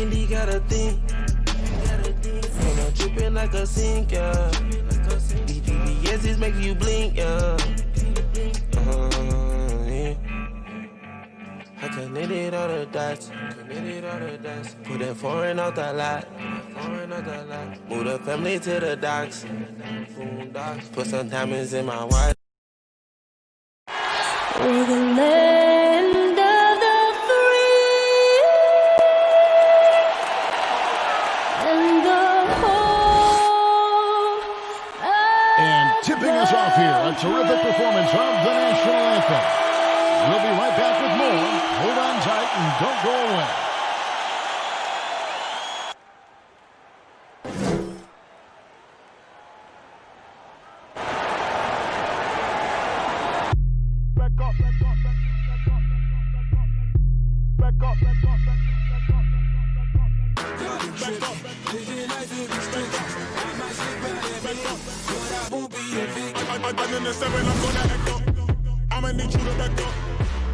Indy got a thing. And I'm dripping like a sink, yeah. These BBS's make you blink, yeah. Yeah. I connected all the dots. Put that foreign out the lot. Move the family to the docks. Put some diamonds in my watch. We're the land of the free and the home. And tipping us off here, a terrific performance of the national anthem. We'll be right back with more. Hold on tight and don't go away. I'ma need you to back up.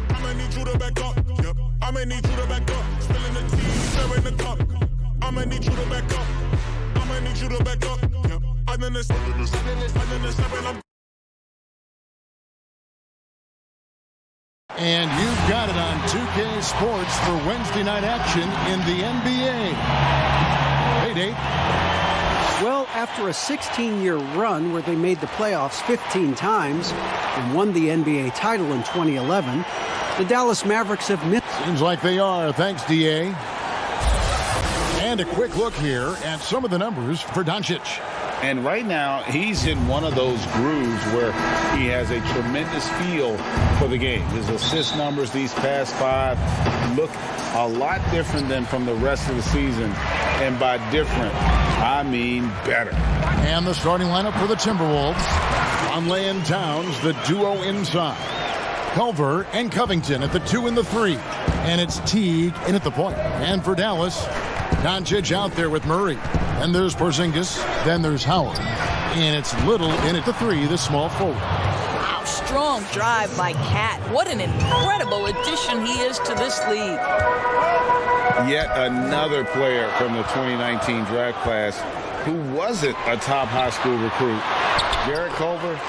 I'ma need you to back up. Yep. I'ma need you to back up. Spilling the tea, stirring the cup. I'ma need you to back up. I'ma need you to back up. Yep. I'm in the 7, I'm And you've got it on 2K Sports for Wednesday night action in the NBA. Hey, Dave. Well, after a 16-year run where they made the playoffs 15 times and won the NBA title in 2011, the Dallas Mavericks have missed. Seems like they are. Thanks, DA. And a quick look here at some of the numbers for Doncic. And right now, he's in one of those grooves where he has a tremendous feel for the game. His assist numbers these past 5 look a lot different than from the rest of the season. And by different, I mean better. And the starting lineup for the Timberwolves. Conley and Towns, the duo inside. Culver and Covington at the 2 and the 3. And it's Teague in at the point. And for Dallas, Doncic out there with Murray. And there's Porzingis. Then there's Howard. And it's Little in at the 3, the small forward. Wow, strong drive by Cat. What an incredible addition he is to this league. Yet another player from the 2019 draft class who wasn't a top high school recruit. Jarrett Culver,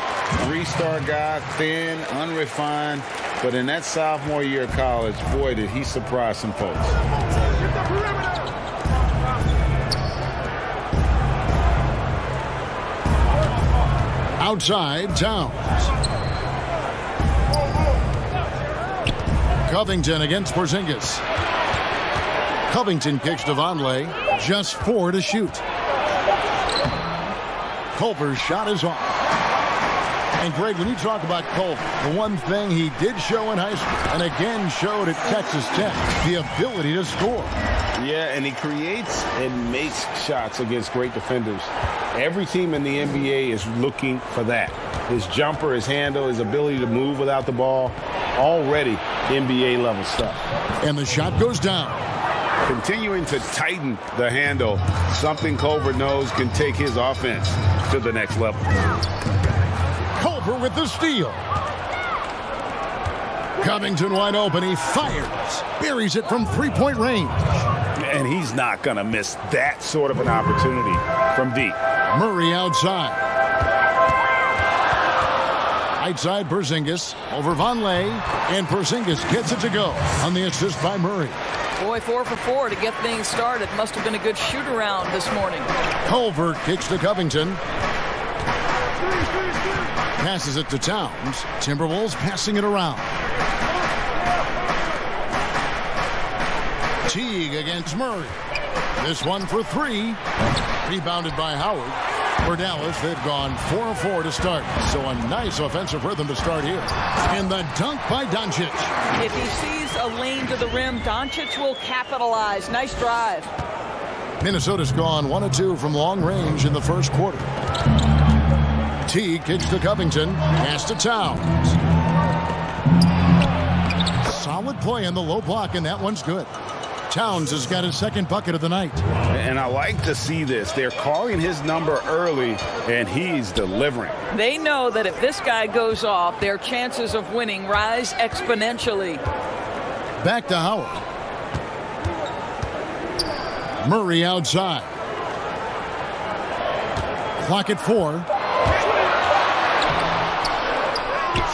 3-star guy, thin, unrefined. But in that sophomore year of college, boy, did he surprise some folks. Outside, Towns. Covington against Porzingis. Covington kicks to Vonleh. Just 4 to shoot. Culver's shot is off. And Greg, when you talk about Culver, the one thing he did show in high school and again showed at Texas Tech, the ability to score. Yeah, and he creates and makes shots against great defenders. Every team in the NBA is looking for that. His jumper, his handle, his ability to move without the ball, already NBA level stuff. And the shot goes down. Continuing to tighten the handle, something Culver knows can take his offense to the next level. Culver with the steal. Covington wide open. He fires. Buries it from 3-point range. And he's not going to miss that sort of an opportunity from deep. Murray outside. Outside Porzingis over Vonleh. And Porzingis gets it to go on the assist by Murray. Boy, 4 for 4 to get things started. Must have been a good shoot-around this morning. Culver kicks to Covington. Passes it to Towns. Timberwolves passing it around. Teague against Murray. This one for 3. Rebounded by Howard. For Dallas, they've gone 4 of 4 to start. So a nice offensive rhythm to start here. And the dunk by Doncic. If he sees a lane to the rim, Doncic will capitalize. Nice drive. Minnesota's gone 1 of 2 from long range in the first quarter. Teague kicks to Covington. Pass to Towns. Solid play in the low block, and that one's good. Towns has got his second bucket of the night. And I like to see this. They're calling his number early, and he's delivering. They know that if this guy goes off, their chances of winning rise exponentially. Back to Howard. Murray outside. Clock at 4.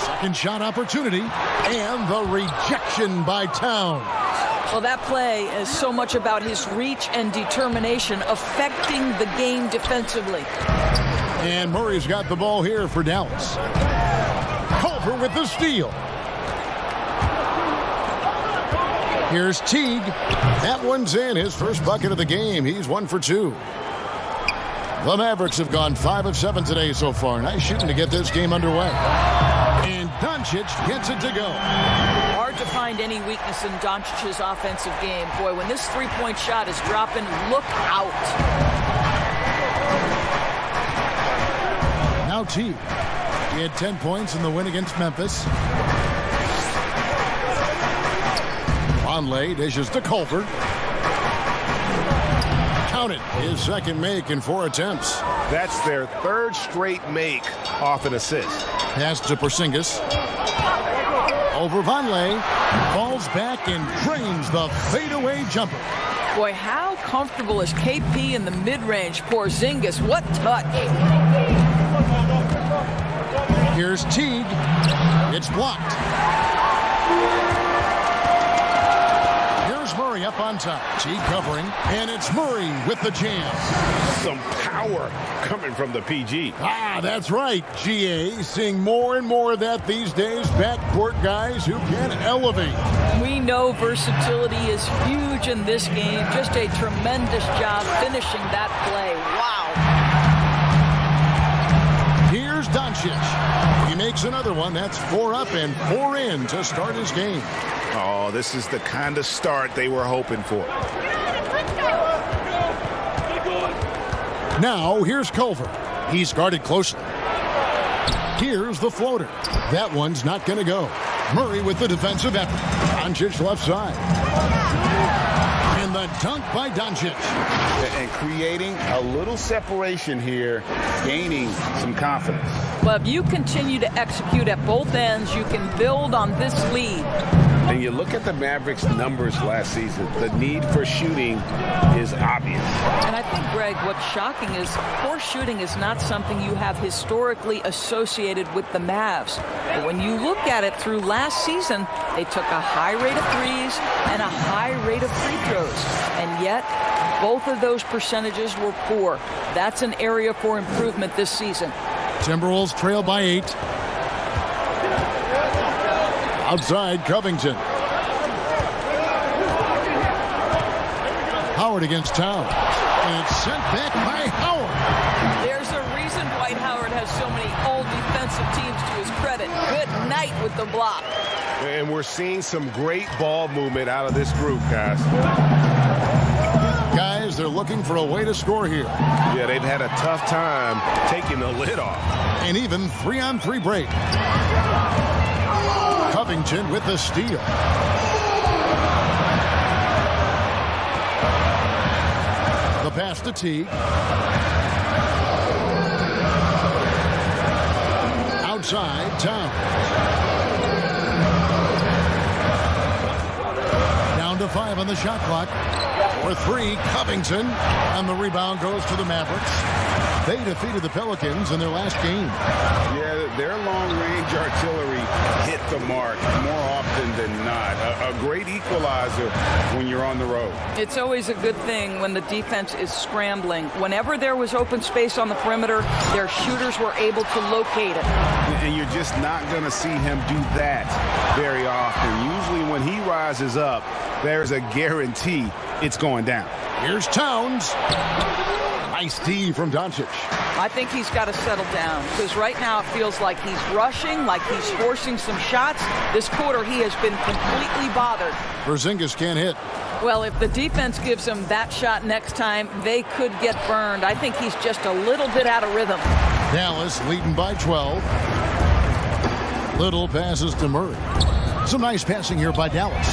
Second shot opportunity. And the rejection by Towns. Well, that play is so much about his reach and determination affecting the game defensively. And Murray's got the ball here for Dallas. Culver with the steal. Here's Teague. That one's in. His first bucket of the game. He's 1 for 2. The Mavericks have gone 5 of 7 today so far. Nice shooting to get this game underway. And Doncic gets it to go. Hard to find any weakness in Doncic's offensive game. Boy, when this three-point shot is dropping, look out. Now Teague. He had 10 points in the win against Memphis. Conley dishes to Culver. Count it. His second make in 4 attempts. That's their third straight make off an assist. Pass to Porzingis. Over Vonleh. Falls back and drains the fadeaway jumper. Boy, how comfortable is KP in the mid-range? Porzingis, what touch. Here's Teague. It's blocked. Here's Murray up on top. Teague covering. And it's Murray with the jam. Some power coming from the PG. Ah, that's right. GA seeing more and more of that these days. Backcourt guys who can elevate. We know versatility is huge in this game. Just a tremendous job finishing that play. Wow. Here's Doncic. He makes another one. That's 4 up and 4 in to start his game. Oh, this is the kind of start they were hoping for. Now, here's Culver. He's guarded closely. Here's the floater. That one's not going to go. Murray with the defensive effort. Doncic left side. And the dunk by Doncic. And creating a little separation here, gaining some confidence. Well, if you continue to execute at both ends, you can build on this lead. And you look at the Mavericks' numbers last season, the need for shooting is obvious. And I think, Greg, what's shocking is poor shooting is not something you have historically associated with the Mavs. But when you look at it through last season, they took a high rate of threes and a high rate of free throws. And yet, both of those percentages were poor. That's an area for improvement this season. Timberwolves trail by 8. Outside, Covington. Howard against Towns. And it's sent back by Howard. There's a reason Dwight Howard has so many all defensive teams to his credit. Good night with the block. And we're seeing some great ball movement out of this group, guys. Guys, they're looking for a way to score here. Yeah, they've had a tough time taking the lid off. An even 3-on-3 break. Covington with the steal. The pass to Teague. Outside, Towns. Down to 5 on the shot clock. For 3, Covington. And the rebound goes to the Mavericks. They defeated the Pelicans in their last game. Yeah, their long-range artillery hit the mark more often than not. A great equalizer when you're on the road. It's always a good thing when the defense is scrambling. Whenever there was open space on the perimeter, their shooters were able to locate it. And you're just not going to see him do that very often. Usually when he rises up, there's a guarantee it's going down. Here's Towns. Nice D from Doncic. I think he's got to settle down because right now it feels like he's rushing, like he's forcing some shots. This quarter he has been completely bothered. Porzingis can't hit. Well, if the defense gives him that shot next time, they could get burned. I think he's just a little bit out of rhythm. Dallas leading by 12. Little passes to Murray. Some nice passing here by Dallas.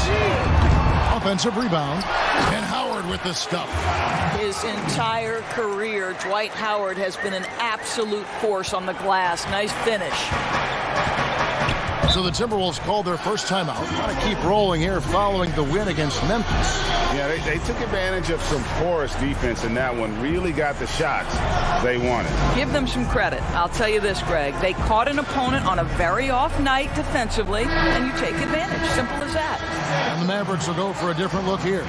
Offensive rebound. And Howard with the stuff. His entire career, Dwight Howard has been an absolute force on the glass. Nice finish. So the Timberwolves called their first timeout. Want to keep rolling here following the win against Memphis. Yeah, they took advantage of some porous defense in that one. Really got the shots they wanted. Give them some credit. I'll tell you this, Greg. They caught an opponent on a very off night defensively, and you take advantage. Simple as that. And the Mavericks will go for a different look here.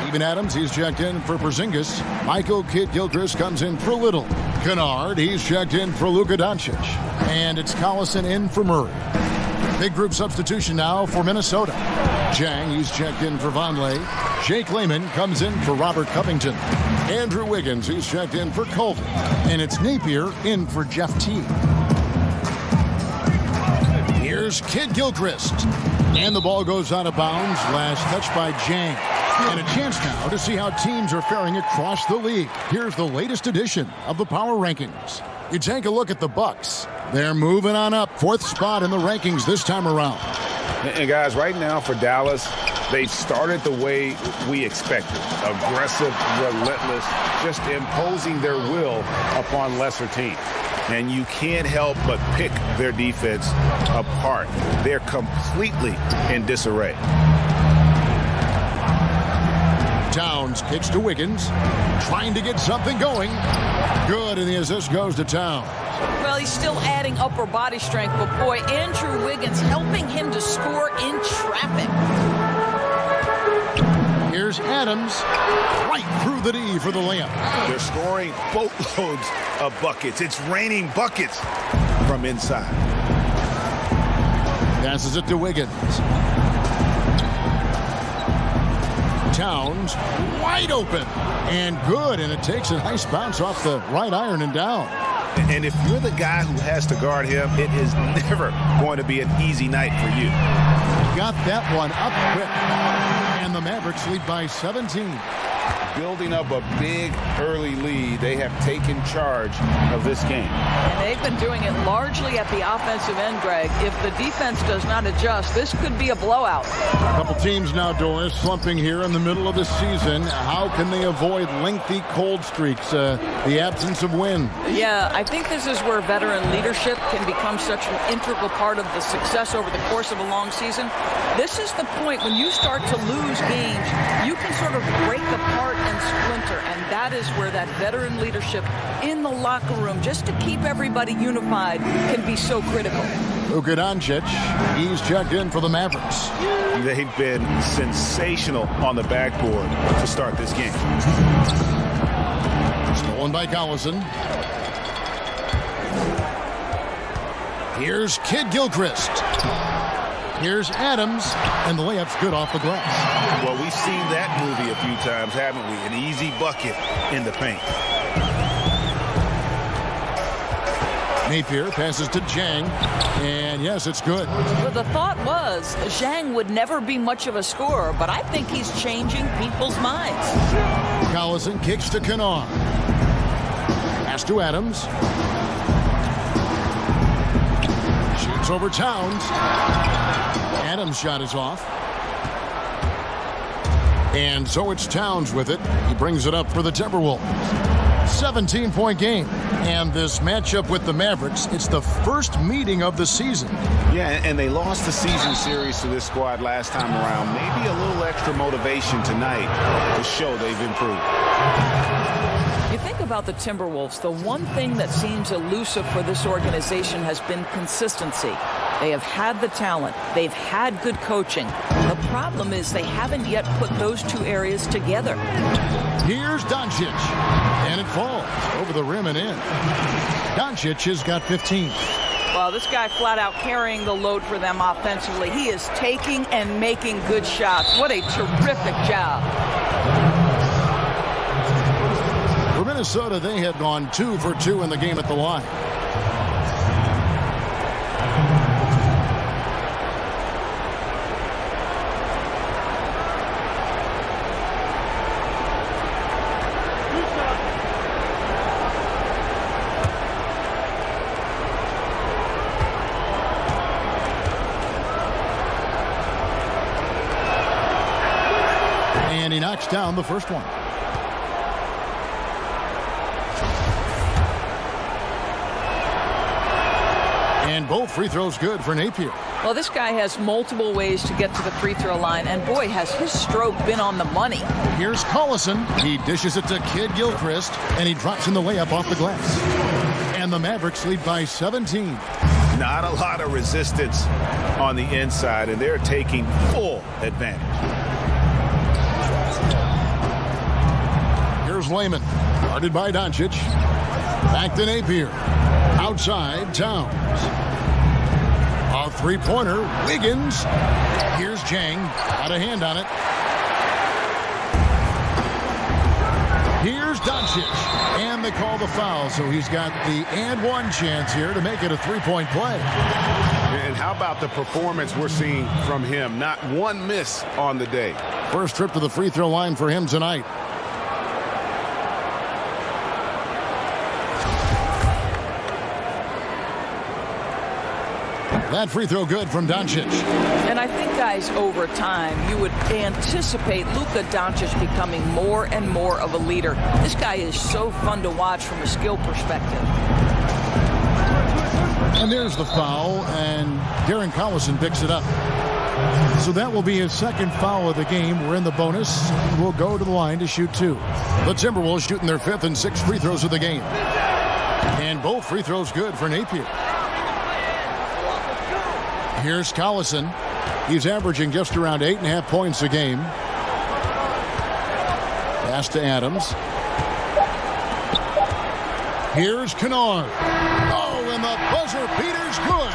Steven Adams, he's checked in for Porzingis. Michael Kidd-Gilchrist comes in for Little. Kennard, he's checked in for Luka Doncic. And it's Collison in for Murray. Big group substitution now for Minnesota. Jang, he's checked in for Vonleh. Jake Layman comes in for Robert Covington. Andrew Wiggins, he's checked in for Culver. And it's Napier in for Jeff Teague. Here's Kidd-Gilchrist. And the ball goes out of bounds. Last touch by Jang. And a chance now to see how teams are faring across the league. Here's the latest edition of the Power Rankings. You take a look at the Bucks. They're moving on up. 4th spot in the rankings this time around. And guys, right now for Dallas, they've started the way we expected. Aggressive, relentless, just imposing their will upon lesser teams. And you can't help but pick their defense apart. They're completely in disarray. Towns kicks to Wiggins, trying to get something going. Good, and the assist goes to Towns. Well, he's still adding upper body strength, but boy, Andrew Wiggins helping him to score in traffic. Here's Adams, right through the D for the layup. They're scoring boatloads of buckets. It's raining buckets from inside. Passes it to Wiggins. Towns, wide open, and good, and it takes a nice bounce off the right iron and down. And if you're the guy who has to guard him, it is never going to be an easy night for you. Got that one up quick, and the Mavericks lead by 17. Building up a big early lead, they have taken charge of this game. And they've been doing it largely at the offensive end, Greg. If the defense does not adjust, this could be a blowout. A couple teams now, Doris, slumping here in the middle of the season. How can they avoid lengthy cold streaks, the absence of wind? Yeah, I think this is where veteran leadership can become such an integral part of the success over the course of a long season. This is the point when you start to lose games, you can sort of break apart and splinter, and that is where that veteran leadership in the locker room, just to keep everybody unified, can be so critical. Luka Doncic, he's checked in for the Mavericks. They've been sensational on the backboard to start this game. Stolen by Collison. Here's Kidd-Gilchrist. Here's Adams, and the layup's good off the glass. Well, we've seen that movie a few times, haven't we? An easy bucket in the paint. Napier passes to Jang, and yes, it's good. Well, the thought was Zhang would never be much of a scorer, but I think he's changing people's minds. Collison kicks to Kennard. Pass to Adams. Shoots over Towns. Adams' shot is off. And so it's Towns with it. He brings it up for the Timberwolves. 17-point game. And this matchup with the Mavericks, it's the first meeting of the season. Yeah, and they lost the season series to this squad last time around. Maybe a little extra motivation tonight to show they've improved. You think about the Timberwolves, the one thing that seems elusive for this organization has been consistency. They have had the talent. They've had good coaching. The problem is they haven't yet put those two areas together. Here's Doncic, and it falls over the rim and in. Doncic has got 15. Well, this guy flat out carrying the load for them offensively. He is taking and making good shots. What a terrific job. For Minnesota, they had gone 2 for 2 in the game at the line. And he knocks down the first one. And both free throws good for Napier. Well, this guy has multiple ways to get to the free throw line, and boy, has his stroke been on the money. Here's Collison. He dishes it to Kid Gilchrist, and he drops in the layup off the glass. And the Mavericks lead by 17. Not a lot of resistance on the inside, and they're taking full advantage. Here's Layman, guarded by Doncic. Back to Napier. Outside, Towns. A three-pointer, Wiggins. Here's Jang, got a hand on it. Here's Doncic, and they call the foul, so he's got the and one chance here to make it a three-point play. And how about the performance we're seeing from him? Not one miss on the day. First trip to the free throw line for him tonight. That free throw good from Doncic. And I think, guys, over time, you would anticipate Luka Doncic becoming more and more of a leader. This guy is so fun to watch from a skill perspective. And there's the foul, and Darren Collison picks it up. So that will be his second foul of the game. We're in the bonus. We'll go to the line to shoot two. The Timberwolves shooting their fifth and sixth free throws of the game. And both free throws good for Napier. Here's Collison. He's averaging just around 8.5 points a game. Pass to Adams. Here's Kennard. Oh, and the buzzer beater's good.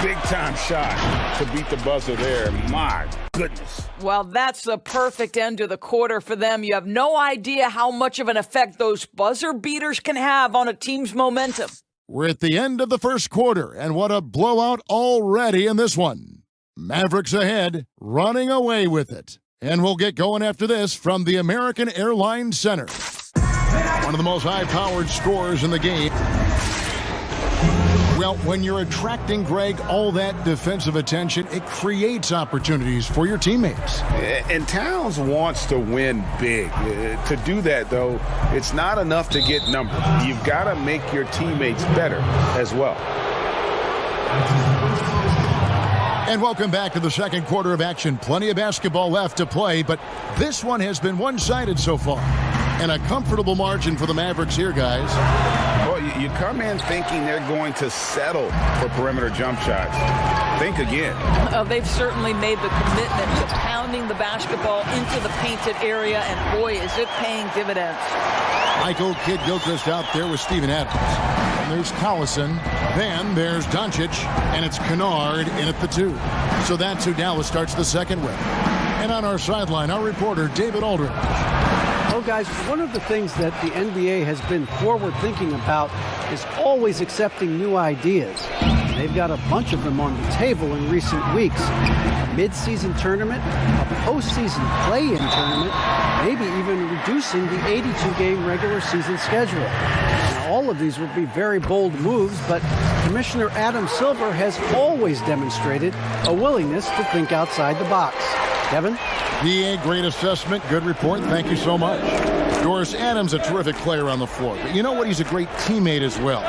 Big-time shot to beat the buzzer there. My goodness. Well, that's the perfect end to the quarter for them. You have no idea how much of an effect those buzzer beaters can have on a team's momentum. We're at the end of the first quarter, and what a blowout already in this one. Mavericks ahead, running away with it. And we'll get going after this from the American Airlines Center. One of the most high-powered scorers in the game. Well, when you're attracting, Greg, all that defensive attention, it creates opportunities for your teammates. And Towns wants to win big. To do that, though, it's not enough to get numbers. You've got to make your teammates better as well. And welcome back to the second quarter of action. Plenty of basketball left to play, but this one has been one-sided so far. And a comfortable margin for the Mavericks here, guys. Well, you come in thinking they're going to settle for perimeter jump shots. Think again. They've certainly made the commitment to pounding the basketball into the painted area, and boy, is it paying dividends. Michael Kidd Gilchrist out there with Steven Adams. And there's Collison. Then there's Doncic, and it's Kennard in at the 2. So that's who Dallas starts the second with. And on our sideline, our reporter, David Aldridge. Well, guys, one of the things that the NBA has been forward-thinking about is always accepting new ideas. They've got a bunch of them on the table in recent weeks. A mid-season tournament, a postseason play-in tournament, maybe even reducing the 82-game regular season schedule. Now, all of these would be very bold moves, but Commissioner Adam Silver has always demonstrated a willingness to think outside the box. Kevin? DA, great assessment, good report. Thank you so much. Doris Adams, a terrific player on the floor. But you know what? He's a great teammate as well.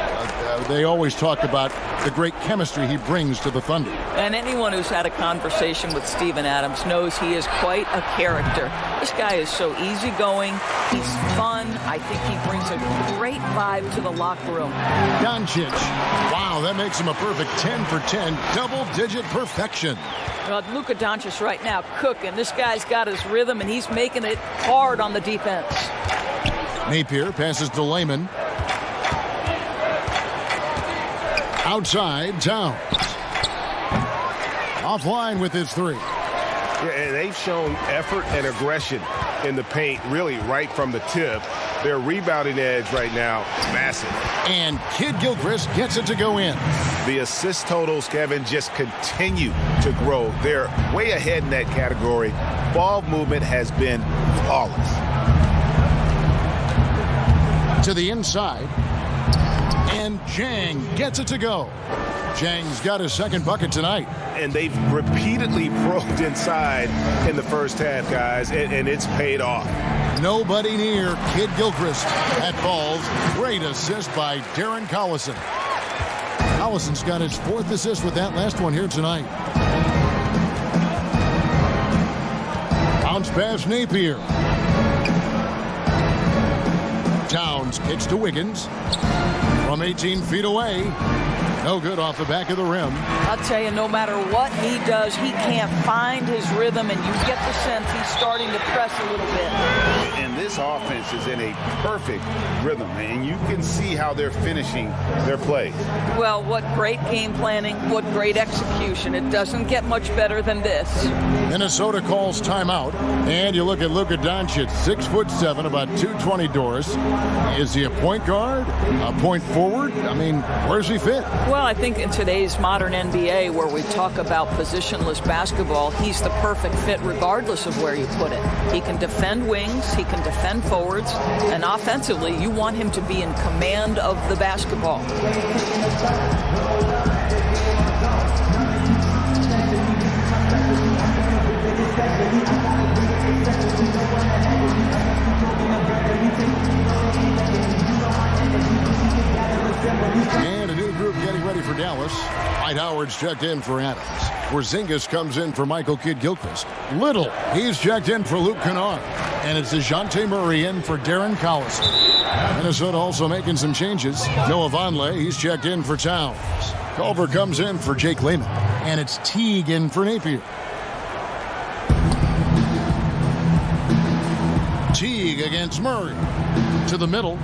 They always talk about the great chemistry he brings to the Thunder. And anyone who's had a conversation with Steven Adams knows he is quite a character. This guy is so easygoing. He's fun. I think he brings a great vibe to the locker room. Doncic. Wow, that makes him a perfect 10 for 10, double-digit perfection. Well, Luka Doncic right now cooking. This guy's got his rhythm, and he's making it hard on the defense. Napier passes to Layman. Outside, Towns. Offline with his 3. Yeah, and they've shown effort and aggression in the paint, really right from the tip. Their rebounding edge right now, massive. And Kidd Gilchrist gets it to go in. The assist totals, Kevin, just continue to grow. They're way ahead in that category. Ball movement has been flawless. To the inside. And Jang gets it to go. Jang's got his second bucket tonight. And they've repeatedly probed inside in the first half, guys, and it's paid off. Nobody near Kidd Gilchrist at balls. Great assist by Darren Collison. Allison's got his 4th assist with that last one here tonight. Bounce pass Napier. Towns kicks to Wiggins from 18 feet away. No good off the back of the rim. I'll tell you, no matter what he does, he can't find his rhythm, and you get the sense he's starting to press a little bit. And this offense is in a perfect rhythm, and you can see how they're finishing their play. Well, what great game planning, what great execution. It doesn't get much better than this. Minnesota calls timeout, and you look at Luka Doncic, 6'7", about 220 doors. Is he a point guard, a point forward? I mean, where's he fit? Well, I think in today's modern NBA, where we talk about positionless basketball, he's the perfect fit regardless of where you put it. He can defend wings, he can defend forwards, and offensively, you want him to be in command of the basketball. And a new group getting ready for Dallas. Dwight Howard's checked in for Adams. Porzingis comes in for Michael Kidd-Gilchrist. Little, he's checked in for Luke Kennard. And it's DeJounte Murray in for Darren Collison. Minnesota also making some changes. Noah Vonleh, he's checked in for Towns. Culver comes in for Jake Layman. And it's Teague in for Napier. Teague against Murray. To the middle.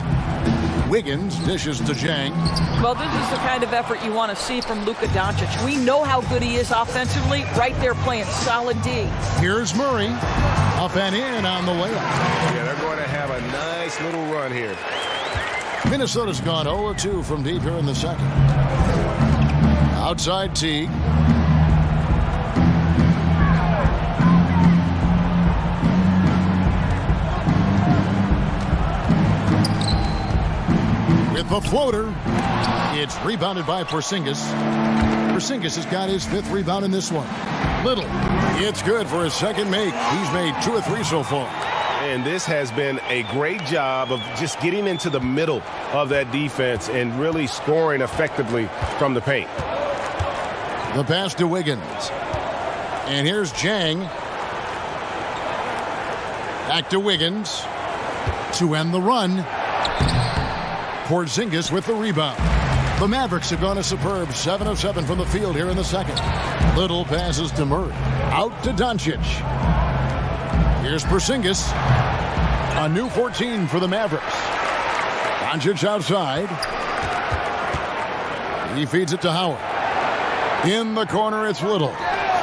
Wiggins dishes to Jang. Well, this is the kind of effort you want to see from Luka Doncic. We know how good he is offensively. Right there playing solid D. Here's Murray. Up and in on the layup. Yeah, they're going to have a nice little run here. Minnesota's gone 0-2 from deep here in the second. Outside Teague. With the floater, it's rebounded by Porzingis. Porzingis has got his 5th rebound in this one. Little, it's good for his 2nd make. He's made 2 or 3 so far. And this has been a great job of just getting into the middle of that defense and really scoring effectively from the paint. The pass to Wiggins. And here's Jang. Back to Wiggins to end the run. Porzingis with the rebound. The Mavericks have gone a superb 7 of 7 from the field here in the second. Little passes to Murray. Out to Doncic. Here's Porzingis. A new 14 for the Mavericks. Doncic outside. He feeds it to Howard. In the corner, it's Little.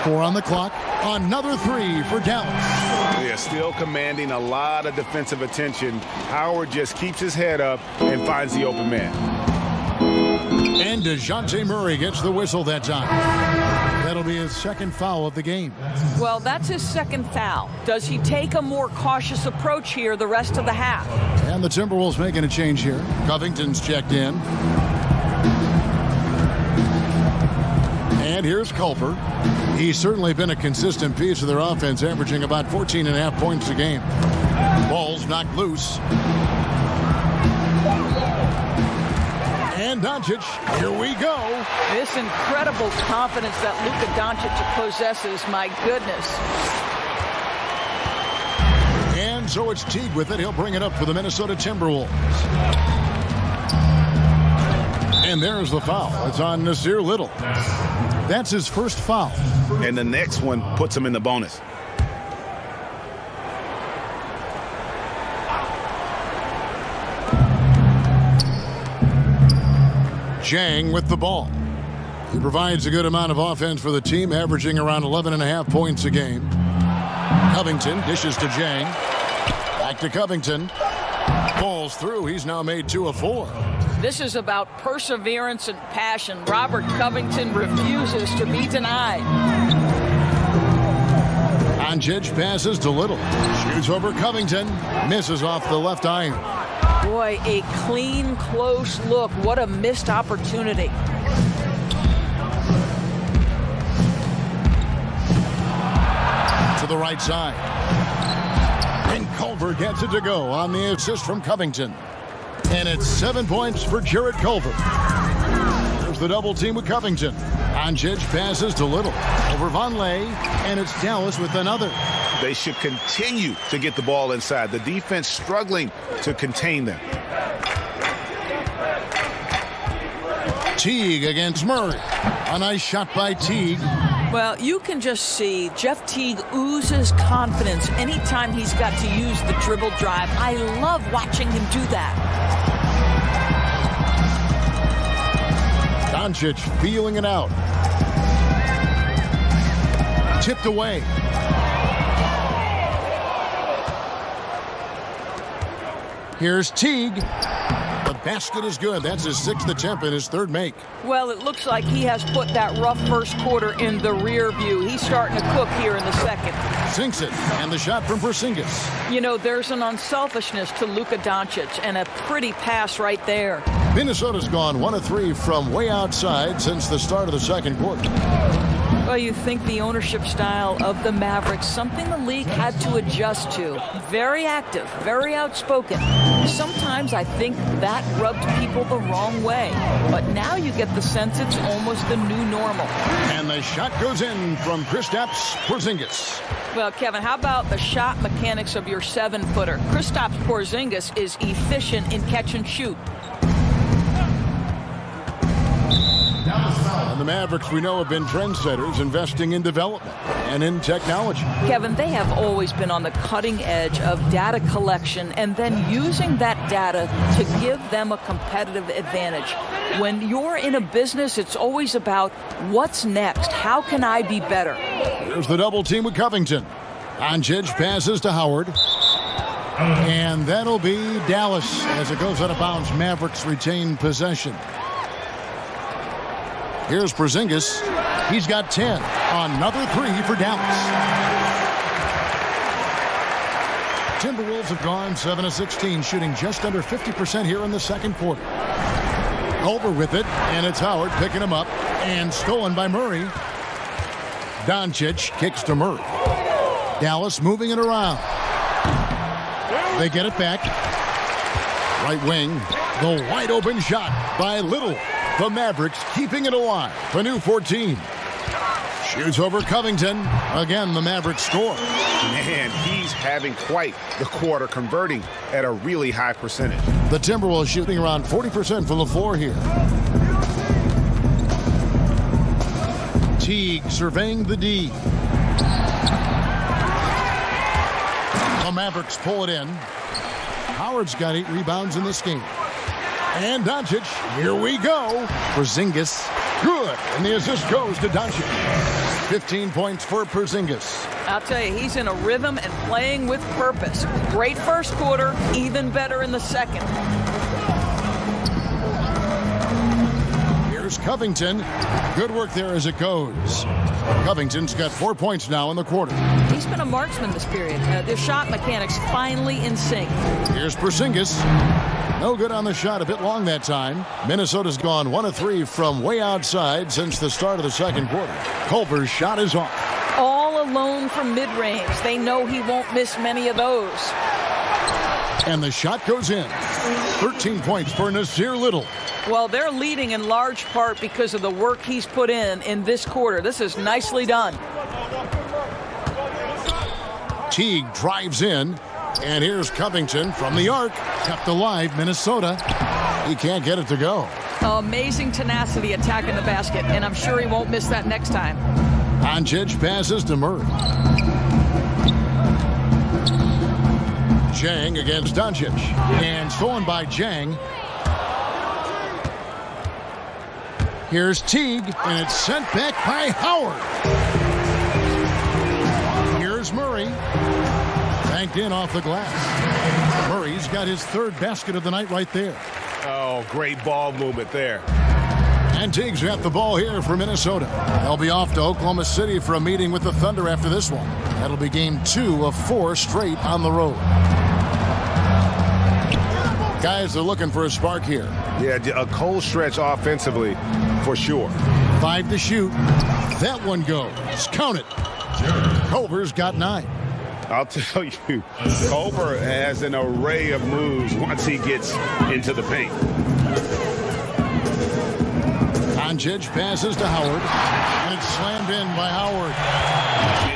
4 on the clock. Another 3 for Dallas. Yeah, still commanding a lot of defensive attention. Howard just keeps his head up and finds the open man. And DeJounte Murray gets the whistle that time. That'll be his 2nd foul of the game. Well, that's his 2nd foul. Does he take a more cautious approach here the rest of the half? And the Timberwolves making a change here. Covington's checked in. And here's Culver. He's certainly been a consistent piece of their offense, averaging about 14.5 points a game. Ball's knocked loose. And Doncic, here we go. This incredible confidence that Luka Doncic possesses, my goodness. And so it's Teague with it. He'll bring it up for the Minnesota Timberwolves. And there's the foul. It's on Nasir Little. That's his 1st foul. And the next one puts him in the bonus. Jang with the ball. He provides a good amount of offense for the team, averaging around 11.5 points a game. Covington dishes to Jang. Back to Covington. Falls through. He's now made 2 of 4. This is about perseverance and passion. Robert Covington refuses to be denied. Doncic passes to Little. Shoots over Covington. Misses off the left iron. Boy, a clean, close look. What a missed opportunity. To the right side. And Culver gets it to go on the assist from Covington. And it's 7 points for Jarrett Culver. There's the double team with Covington. Doncic passes to Little. Over Vonleh, and it's Dallas with another. They should continue to get the ball inside. The defense struggling to contain them. Teague against Murray. A nice shot by Teague. Well, you can just see Jeff Teague oozes confidence anytime he's got to use the dribble drive. I love watching him do that. Doncic feeling it out. Tipped away. Here's Teague. The basket is good. That's his 6th attempt and his 3rd make. Well, it looks like he has put that rough first quarter in the rear view. He's starting to cook here in the second. Sinks it, and the shot from Porzingis. You know, there's an unselfishness to Luka Doncic, and a pretty pass right there. Minnesota's gone 1 of 3 from way outside since the start of the second quarter. Well, you think the ownership style of the Mavericks, something the league had to adjust to. Very active, very outspoken. Sometimes I think that rubbed people the wrong way. But now you get the sense it's almost the new normal. And the shot goes in from Kristaps Porzingis. Well, Kevin, how about the shot mechanics of your 7-footer? Kristaps Porzingis is efficient in catch and shoot. And the Mavericks, we know, have been trendsetters, investing in development and in technology. Kevin, they have always been on the cutting edge of data collection and then using that data to give them a competitive advantage. When you're in a business, it's always about what's next? How can I be better? Here's the double team with Covington. Doncic passes to Howard. And that'll be Dallas as it goes out of bounds. Mavericks retain possession. Here's Porzingis. He's got 10. Another 3 for Dallas. Timberwolves have gone 7 of 16, shooting just under 50% here in the second quarter. Over with it, and it's Howard picking him up, and stolen by Murray. Doncic kicks to Murray. Dallas moving it around. They get it back. Right wing, the wide open shot by Little. The Mavericks keeping it alive. The new 14. Shoots over Covington. Again, the Mavericks score. Man, he's having quite the quarter, converting at a really high percentage. The Timberwolves shooting around 40% from the floor here. Teague surveying the D. The Mavericks pull it in. Howard's got 8 rebounds in this game. And Doncic, here we go. Porzingis, good. And the assist goes to Doncic. 15 points for Porzingis. I'll tell you, he's in a rhythm and playing with purpose. Great first quarter, even better in the second. Here's Covington. Good work there as it goes. Covington's got 4 points now in the quarter. He's been a marksman this period. Their shot mechanics finally in sync. Here's Porzingis. No good on the shot, a bit long that time. Minnesota's gone 1 of 3 from way outside since the start of the second quarter. Culver's shot is off. All alone from mid-range. They know he won't miss many of those. And the shot goes in. 13 points for Nasir Little. Well, they're leading in large part because of the work he's put in this quarter. This is nicely done. Teague drives in. And here's Covington from the arc. Kept alive, Minnesota. He can't get it to go. Amazing tenacity attacking the basket, and I'm sure he won't miss that next time. Doncic passes to Murray. Jang against Doncic. And stolen by Jang. Here's Teague, and it's sent back by Howard. Here's Murray. Banked in off the glass. Murray's got his 3rd basket of the night right there. Oh, great ball movement there. And Teague's got the ball here for Minnesota. They'll be off to Oklahoma City for a meeting with the Thunder after this one. That'll be game 2 of 4 straight on the road. Guys are looking for a spark here. Yeah, a cold stretch offensively for sure. 5 to shoot. That one goes. Count it. Culver's got 9. I'll tell you, Culver has an array of moves once he gets into the paint. Doncic passes to Howard, and it's slammed in by Howard.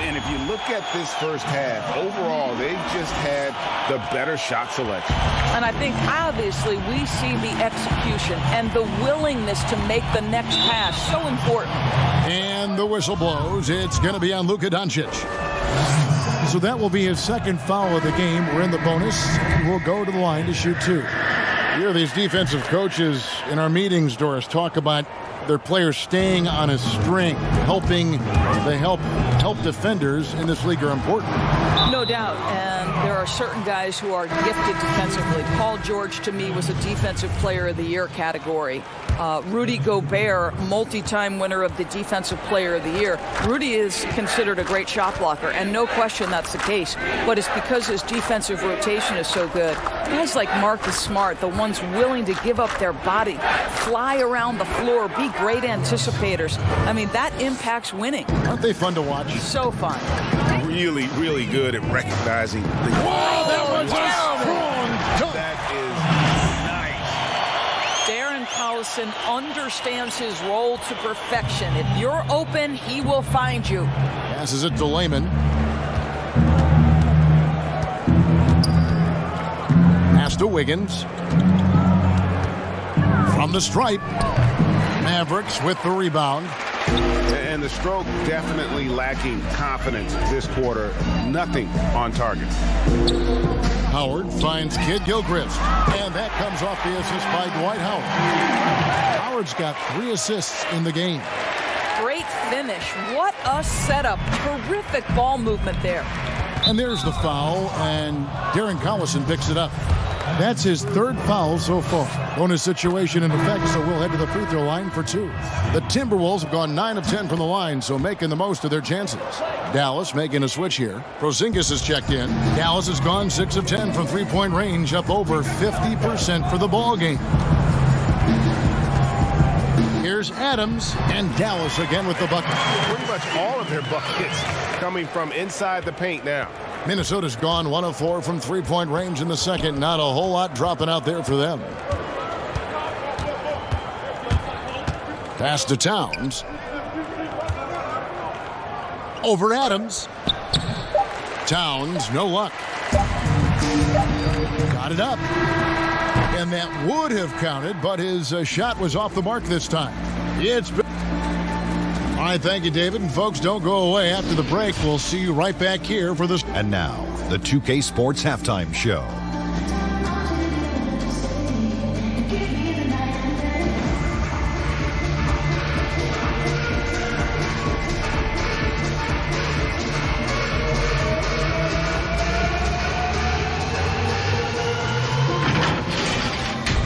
And if you look at this first half, overall, they've just had the better shot selection. And I think, obviously, we see the execution and the willingness to make the next pass so important. And the whistle blows. It's going to be on Luka Doncic. So that will be his second foul of the game. We're in the bonus. We'll go to the line to shoot 2. You hear these defensive coaches in our meetings, Doris, talk about their players staying on a string, helping they help defenders in this league are important. No doubt, and there are certain guys who are gifted defensively. Paul George, to me, was a Defensive Player of the Year category. Rudy Gobert, multi-time winner of the Defensive Player of the Year. Rudy is considered a great shot blocker, and no question that's the case. But it's because his defensive rotation is so good. Guys like Marcus Smart, the ones willing to give up their body, fly around the floor, be great anticipators. I mean, that impacts winning. Aren't they fun to watch? So fun. Really, really good at recognizing the that was a strong dunk. That is nice. Darren Collison understands his role to perfection. If you're open, he will find you. Passes it to Layman. Pass to Wiggins. From the stripe. Mavericks with the rebound. And the stroke definitely lacking confidence this quarter. Nothing on target. Howard finds Kid Gilchrist. And that comes off the assist by Dwight Howard. Howard's got 3 assists in the game. Great finish. What a setup. Terrific ball movement there. And there's the foul, and Darren Collison picks it up. That's his 3rd foul so far. Bonus situation in effect, so we'll head to the free throw line for 2. The Timberwolves have gone 9 of 10 from the line, so making the most of their chances. Dallas making a switch here. Porzingis has checked in. Dallas has gone 6 of 10 from three-point range, up over 50% for the ball game. Here's Adams, and Dallas again with the bucket. Pretty much all of their buckets coming from inside the paint now. Minnesota's gone 1 of 4 from three-point range in the second. Not a whole lot dropping out there for them. Pass to Towns. Over Adams. Towns, no luck. Got it up. And that would have counted, but his shot was off the mark this time. It's been... All right, thank you, David. And folks, don't go away. After the break, we'll see you right back here for this. And now, the 2K Sports Halftime Show.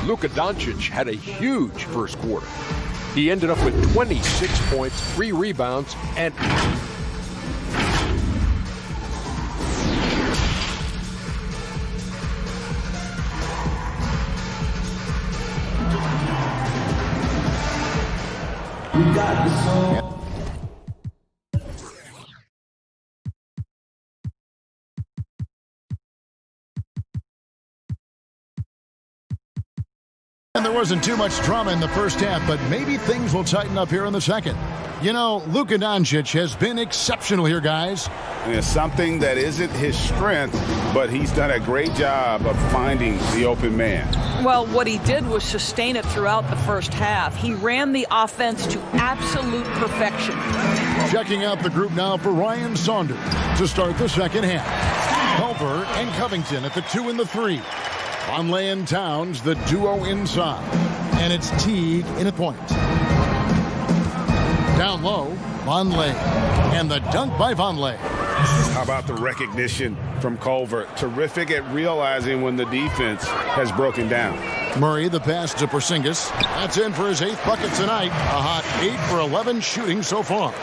Luka Doncic had a huge first quarter. He ended up with 26 points, 3 rebounds, and And there wasn't too much drama in the first half, but maybe things will tighten up here in the second. You know, Luka Doncic has been exceptional here, guys. And it's something that isn't his strength, but he's done a great job of finding the open man. Well, what he did was sustain it throughout the first half. He ran the offense to absolute perfection. Checking out the group now for Ryan Saunders to start the second half. Culver and Covington at the 2 and the 3. Vonleh and Towns, the duo inside. And it's Teague in at point. Down low, Vonleh. And the dunk by Vonleh. How about the recognition from Culver? Terrific at realizing when the defense has broken down. Murray, the pass to Porzingis. That's in for his 8th bucket tonight. A hot 8 for 11 shooting so far.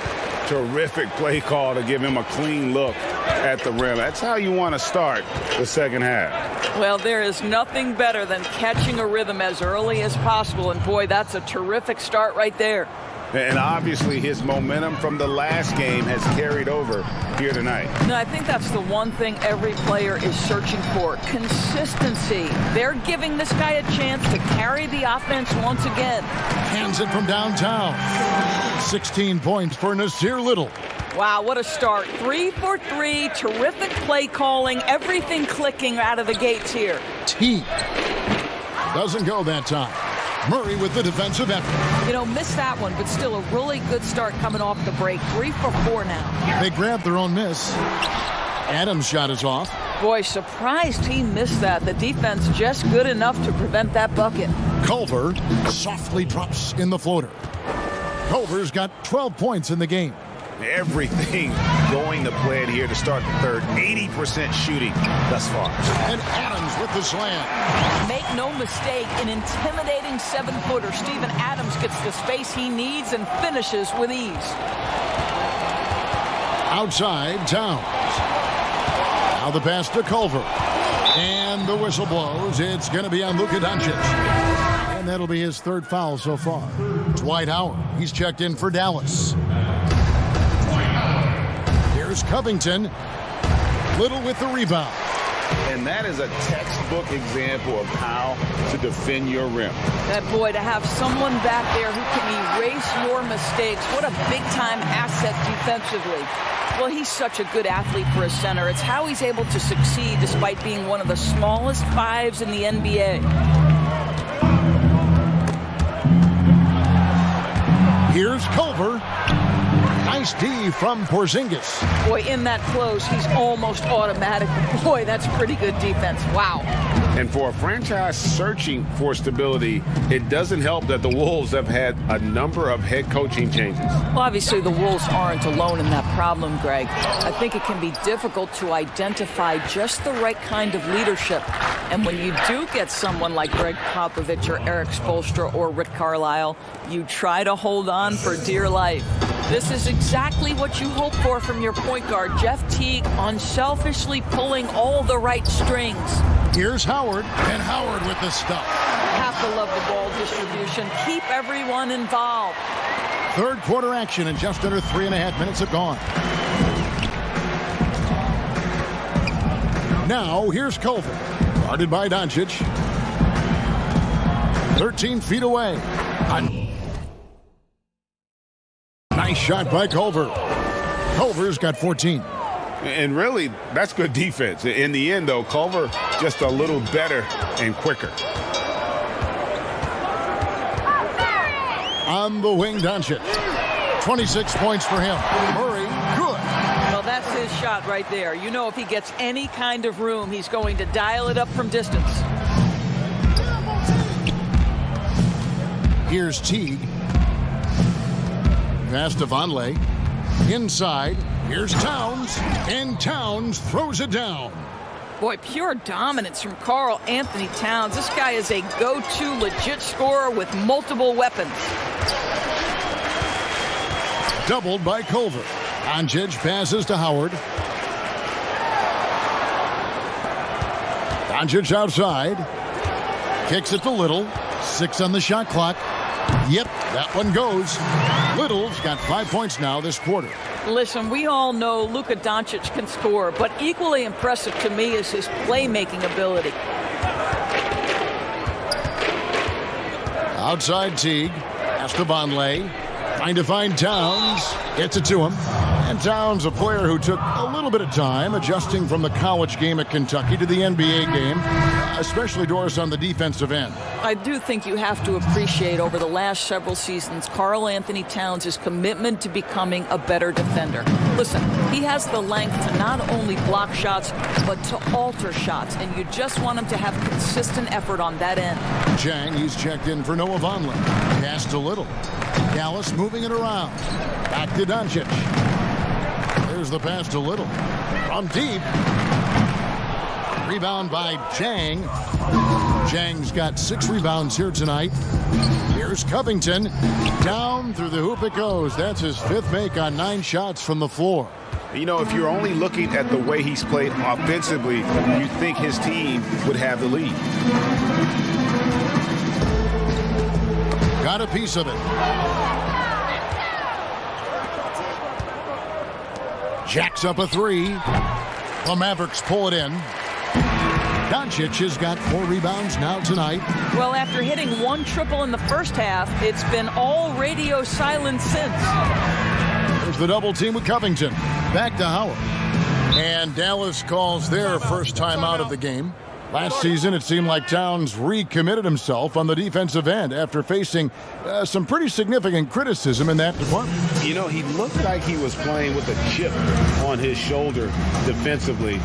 Terrific play call to give him a clean look at the rim. That's how you want to start the second half. Well, there is nothing better than catching a rhythm as early as possible. And boy, that's a terrific start right there. And obviously his momentum from the last game has carried over here tonight. No, I think that's the one thing every player is searching for. Consistency. They're giving this guy a chance to carry the offense once again. Hands it from downtown. 16 points for Nasir Little. Wow, what a start. 3 for 3. Terrific play calling. Everything clicking out of the gates here. T. Doesn't go that time. Murray with the defensive effort. You know, missed that one, but still a really good start coming off the break. 3 for 4 now. They grabbed their own miss. Adams' shot is off. Boy, surprised he missed that. The defense just good enough to prevent that bucket. Culver softly drops in the floater. Culver's got 12 points in the game. Everything going to plan here to start the third. 80% shooting thus far. And Adams with the slam. Make no mistake, an intimidating 7-footer. Steven Adams gets the space he needs and finishes with ease. Outside, Towns. Now the pass to Culver. And the whistle blows. It's going to be on Luka Doncic. And that'll be his third foul so far. Dwight Howard. He's checked in for Dallas. Here's Covington. Little with the rebound. And that is a textbook example of how to defend your rim. That boy, to have someone back there who can erase your mistakes. What a big-time asset defensively. Well, he's such a good athlete for a center. It's how he's able to succeed despite being one of the smallest 5s in the NBA. Here's Culver. Nice D from Porzingis. Boy, in that close, he's almost automatic. Boy, that's pretty good defense. Wow. And for a franchise searching for stability, it doesn't help that the Wolves have had a number of head coaching changes. Well, obviously, the Wolves aren't alone in that problem, Greg. I think it can be difficult to identify just the right kind of leadership. And when you do get someone like Greg Popovich or Eric Spoelstra or Rick Carlisle, you try to hold on for dear life. This is exactly what you hope for from your point guard, Jeff Teague, unselfishly pulling all the right strings. Here's Howard, and Howard with the stuff. Have to love the ball distribution. Keep everyone involved. Third quarter action, and just under 3.5 minutes have gone. Now, here's Culver. Guarded by Doncic. 13 feet away. Nice shot by Culver. Culver's got 14. And really, that's good defense. In the end, though, Culver just a little better and quicker. On the wing, Doncic. 26 points for him. Murray, good. Well, that's his shot right there. You know, if he gets any kind of room, he's going to dial it up from distance. Here's Teague. Pass to Vonleh. Inside. Here's Towns. And Towns throws it down. Boy, pure dominance from Karl Anthony Towns. This guy is a go-to legit scorer with multiple weapons. Doubled by Culver. Doncic passes to Howard. Doncic outside. Kicks it to Little. 6 on the shot clock. Yep, that one goes. Little's got 5 points now this quarter. Listen, we all know Luka Doncic can score, but equally impressive to me is his playmaking ability. Outside Teague. Pass to Vonleh. Trying to find Towns. Gets it to him. And Towns, a player who took a little bit of time adjusting from the college game at Kentucky to the NBA game, especially Doris on the defensive end. I do think you have to appreciate over the last several seasons Karl Anthony Towns' commitment to becoming a better defender. Listen, he has the length to not only block shots, but to alter shots, and you just want him to have consistent effort on that end. Chang, he's checked in for Noah Vonleh. Pass to Little. Dallas moving it around. Back to Doncic. There's the pass to Little. From deep. Rebound by Chang. Chang's got 6 rebounds here tonight. Here's Covington. Down through the hoop it goes. That's his 5th make on 9 shots from the floor. You know, if you're only looking at the way he's played offensively, you think his team would have the lead. Got a piece of it. Jacks up a three. The Mavericks pull it in. Doncic has got 4 rebounds now tonight. Well, after hitting 1 triple in the first half, it's been all radio silence since. There's the double team with Covington. Back to Howard. And Dallas calls their first time out of the game. Last season, it seemed like Towns recommitted himself on the defensive end after facing some pretty significant criticism in that department. You know, he looked like he was playing with a chip on his shoulder defensively.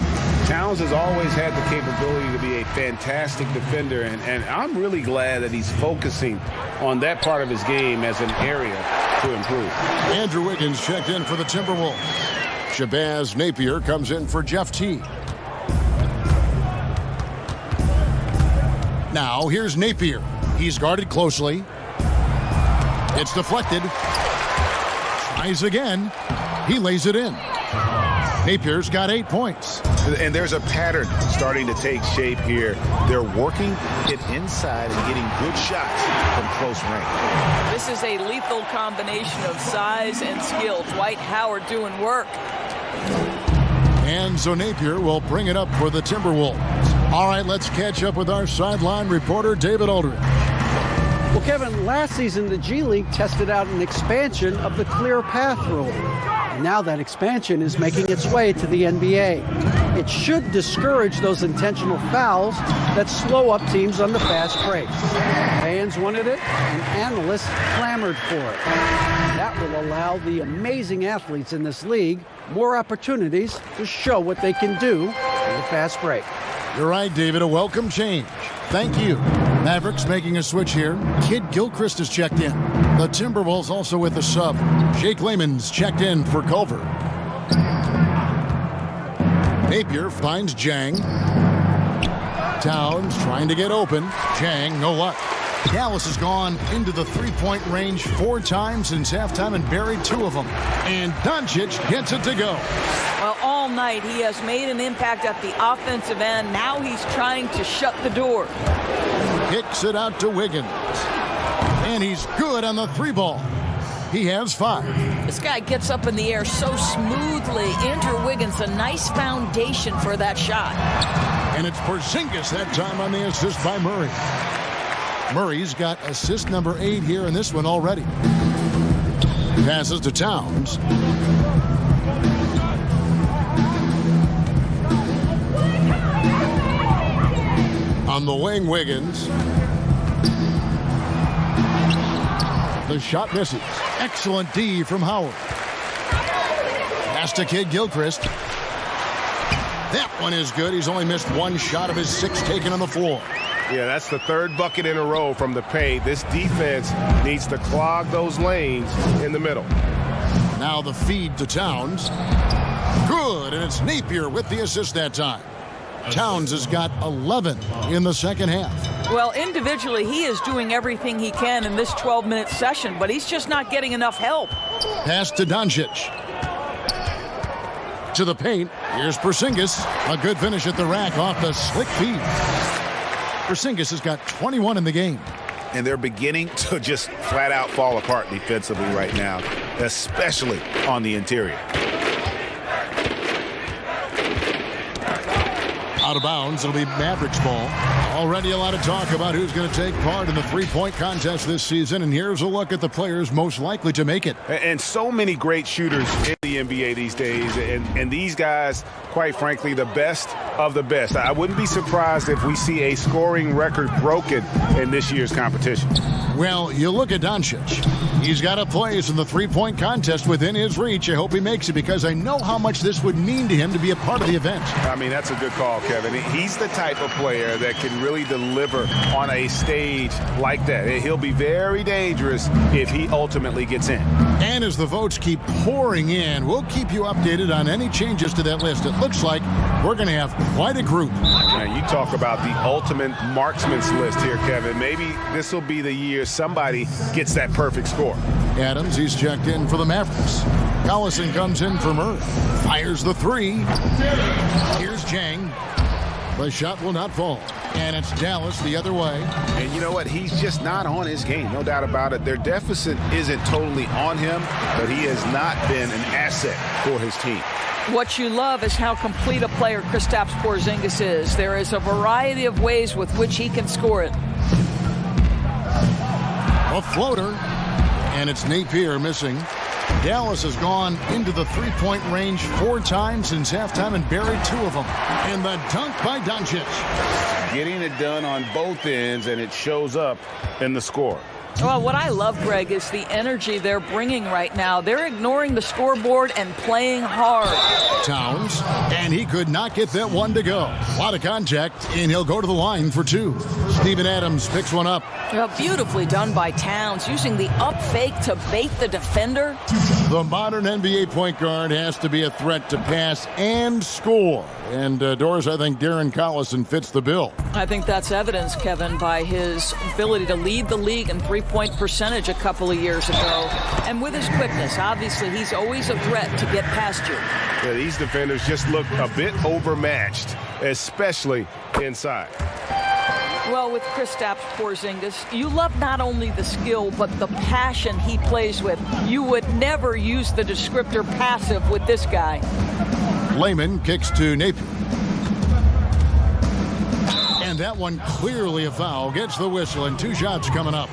Towns has always had the capability to be a fantastic defender, and I'm really glad that he's focusing on that part of his game as an area to improve. Andrew Wiggins checked in for the Timberwolves. Shabazz Napier comes in for Jeff T. Now, here's Napier. He's guarded closely. It's deflected. Tries again. He lays it in. Napier's got 8 points. And there's a pattern starting to take shape here. They're working it inside and getting good shots from close range. This is a lethal combination of size and skill. Dwight Howard doing work. And so Napier will bring it up for the Timberwolves. All right, let's catch up with our sideline reporter, David Aldridge. Well, Kevin, last season the G League tested out an expansion of the clear path rule. And now that expansion is making its way to the NBA. It should discourage those intentional fouls that slow up teams on the fast break. Fans wanted it, and analysts clamored for it. That will allow the amazing athletes in this league more opportunities to show what they can do in the fast break. You're right, David. A welcome change. Thank you. Mavericks making a switch here. Kid Gilchrist is checked in. The Timberwolves also with the sub. Jake Layman's checked in for Culver. Napier finds Jang. Towns trying to get open. Jang, no luck. Dallas has gone into the three-point range 4 times since halftime and buried 2 of them. And Doncic gets it to go. Well, all night he has made an impact at the offensive end. Now he's trying to shut the door. Kicks it out to Wiggins. And he's good on the 3-ball. He has 5. This guy gets up in the air so smoothly. Andrew Wiggins, a nice foundation for that shot. And it's Porzingis that time on the assist by Murray. Murray's got assist number 8 here in this one already. Passes to Towns. On the wing, Wiggins. The shot misses. Excellent D from Howard. Pass to Kid Gilchrist. That one is good. He's only missed 1 shot of his 6 taken on the floor. Yeah, that's the 3rd bucket in a row from the paint. This defense needs to clog those lanes in the middle. Now the feed to Towns. Good, and it's Napier with the assist that time. Towns has got 11 in the second half. Well, individually, he is doing everything he can in this 12-minute session, but he's just not getting enough help. Pass to Doncic. To the paint. Here's Porzingis. A good finish at the rack off the slick feed. Porzingis has got 21 in the game. And they're beginning to just flat out fall apart defensively right now, especially on the interior. Out of bounds, it'll be Mavericks ball. Already a lot of talk about who's going to take part in the three-point contest this season, and here's a look at the players most likely to make it. And so many great shooters in the NBA these days, and these guys, quite frankly, the best of the best. I wouldn't be surprised if we see a scoring record broken in this year's competition. Well, you look at Doncic. He's got a place in the three-point contest within his reach. I hope he makes it because I know how much this would mean to him to be a part of the event. I mean, that's a good call, Kevin. He's the type of player that can really deliver on a stage like that. He'll be very dangerous if he ultimately gets in. And as the votes keep pouring in, we'll keep you updated on any changes to that list. It looks like we're going to have quite a group. Now, you talk about the ultimate marksman's list here, Kevin. Maybe this will be the year somebody gets that perfect score. Adams, he's checked in for the Mavericks. Collison comes in for Murray. Fires the 3. Here's Jang. The shot will not fall. And it's Dallas the other way. And you know what? He's just not on his game. No doubt about it. Their deficit isn't totally on him, but he has not been an asset for his team. What you love is how complete a player Kristaps Porzingis is. There is a variety of ways with which he can score it. A floater, and it's Napier missing. Dallas has gone into the three-point range 4 times since halftime and buried 2 of them. And the dunk by Doncic. Getting it done on both ends, and it shows up in the score. Well, what I love, Greg, is the energy they're bringing right now. They're ignoring the scoreboard and playing hard. Towns, and he could not get that one to go. A lot of contact, and he'll go to the line for 2. Steven Adams picks one up. Well, beautifully done by Towns, using the up fake to bait the defender. The modern NBA point guard has to be a threat to pass and score. And, Doris, I think Darren Collison fits the bill. I think that's evidence, Kevin, by his ability to lead the league in three-point percentage a couple of years ago. And with his quickness, obviously, he's always a threat to get past you. Yeah, these defenders just look a bit overmatched, especially inside. Well, with Kristaps Porzingis, you love not only the skill, but the passion he plays with. You would never use the descriptor passive with this guy. Layman kicks to Napier. And that one clearly a foul. Gets the whistle, and 2 shots coming up.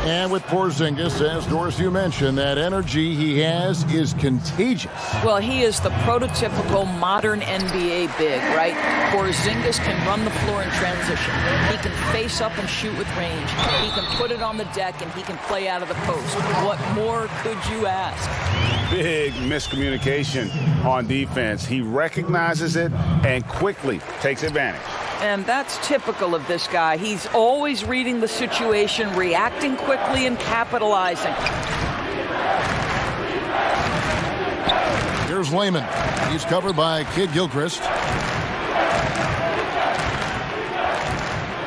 And with Porzingis, as Doris, you mentioned, that energy he has is contagious. Well, he is the prototypical modern NBA big, right? Porzingis can run the floor in transition. He can face up and shoot with range. He can put it on the deck, and he can play out of the post. What more could you ask? Big miscommunication on defense. He recognizes it and quickly takes advantage. And that's typical of this guy. He's always reading the situation, reacting quickly, and capitalizing. Here's Layman. He's covered by Kid Gilchrist.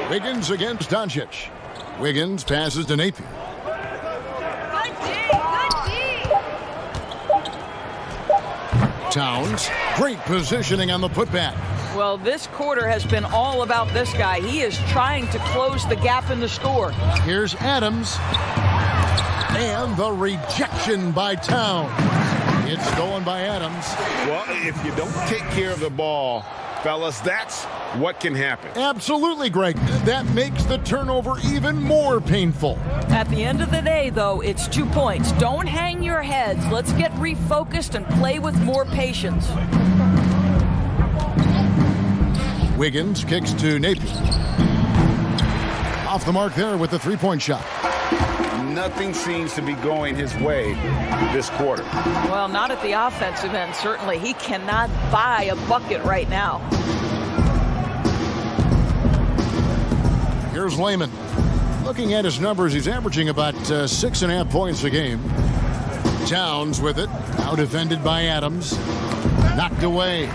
Wiggins against Doncic. Wiggins passes to Napier. Towns, great positioning on the putback. Well, this quarter has been all about this guy. He is trying to close the gap in the score. Here's Adams. And the rejection by Towns. It's stolen by Adams. Well, if you don't take care of the ball, fellas, that's what can happen. Absolutely, Greg. That makes the turnover even more painful. At the end of the day, though, it's 2 points. Don't hang your heads. Let's get refocused and play with more patience. Wiggins kicks to Napier. Off the mark there with the three-point shot. Nothing seems to be going his way this quarter. Well, not at the offensive end, certainly. He cannot buy a bucket right now. Here's Layman. Looking at his numbers, he's averaging about 6.5 points a game. Towns with it. Now defended by Adams. Knocked away.